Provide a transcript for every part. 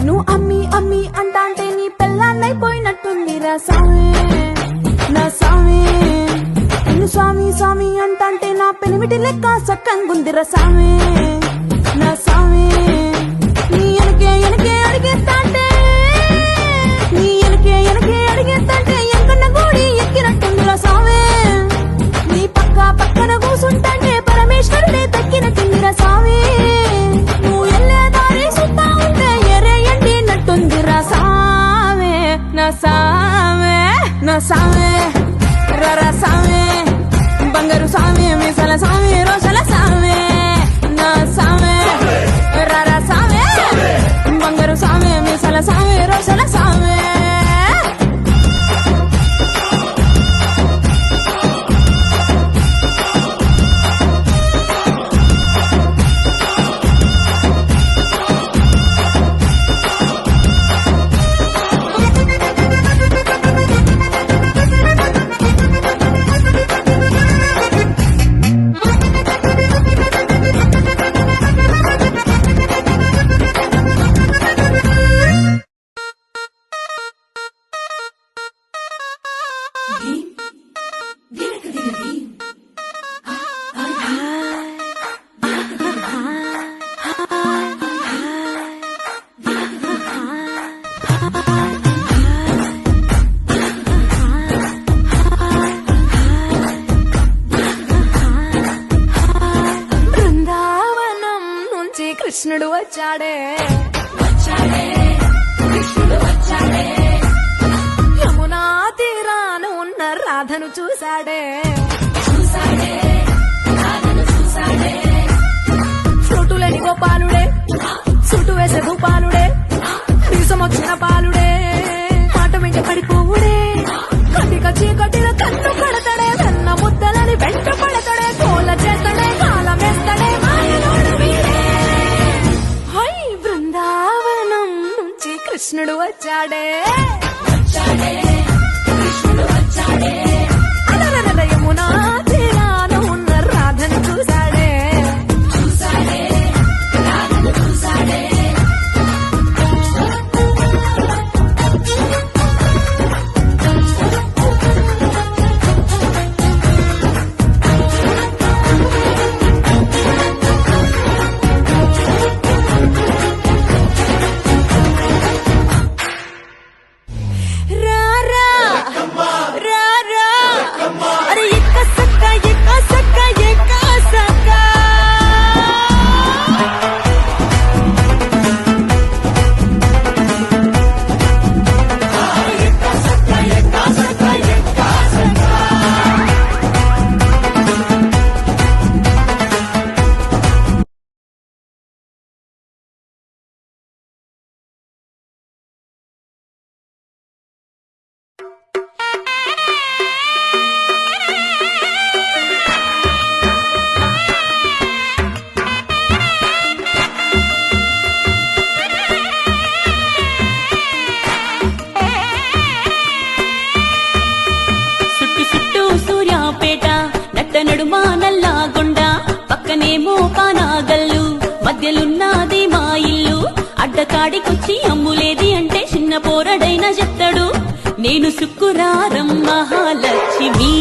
నువ్వు అమ్మి అమ్మి అంటాంటే నీ పెళ్ళాన్నైపోయినట్టుందిరా సామి నా సామి. నిన్ను స్వామి స్వామి అంటాంటే నా పెనిమిటి లెక్క సక్కంగుందిరా సామి నా సామి. నీ ఎనకే ఎనకే అడిగేస్తాంటే నీ ఎనకే ఎనకే అడిగేస్తాంటే ఎంకన్న గోడి ఎక్కినట్టుందిరా సామి. నీ పక్క పక్కన కూసుంటాంటే పరమేశ్వరుడే తక్కినట్టుందిరా సామి. నువ్వు ఎల్లే దారి సుత్తా ఉంటే ఎరే ఎండినట్టుందిరా సామి నా సామి నా సామి. రర సామి బంగారు సామి మిసల సామి రోషల సామి నా సామి. రర సామి బంగారు సామి మిసల సామి రోషల సామి. బృందావనం నుంచి కృష్ణుడు వచ్చాడే కృష్ణుడు వచ్చాడే. యమునా తీరాన ఉన్న రాధను చూశాడే ఫ్రూటులేని గోపాలుడే సుటు వేసే భూపాలుడే వీసమొచ్చిన పాలుడే మాట వెంట పడిపోవుడే. కటిక చీకటిల కన్ను పడతాడే వెన్న ముద్దలని వెంట పడతాడే కోల చేస్తాడే కాలమేస్తాడే మాయలోడు వీడే. హై బృందావనం నుంచి కృష్ణుడు వచ్చాడే కృష్ణుడు వచ్చాడే. అలరల యమునా తీరాన ఉన్న రాధను చూశాడే రాధను చూశాడే. నడుమా నల్లాగొండ పక్కనేమో పానాగల్లు మధ్యలున్నది మా ఇల్లు. అడ్డకాడికొచ్చి అమ్ములేది అంటే చిన్న పోరడైన చెప్తాడు. నేను సుక్కురారం మహాలక్ష్మి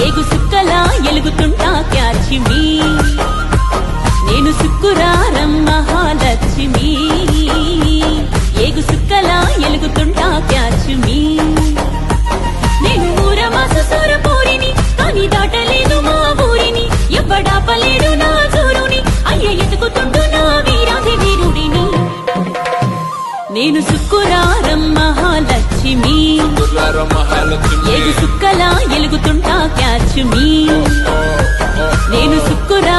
ఏగు సుక్కలా ఎలుగుతుంటా క్యాచిమి. నేను సుక్కురారం మహాలక్ష్మి ఏగు సుక్కలా ఎలుగుతుంటా క్యాచిమి. నేను ఊరమాస సూరపూరిని కానీ దాటలేదు మా ఊరిని. ఎవ్వడాపలేడు నా జోరుని అయ్య ఎతుకుతుండు నా వీరాధి వీరుడిని. నేను సుక్కురారం మహాలక్ష్మి ఏగు సుక్కలా ఎలుగుతుంటా క్యాచ్మి. నేను సుక్కురా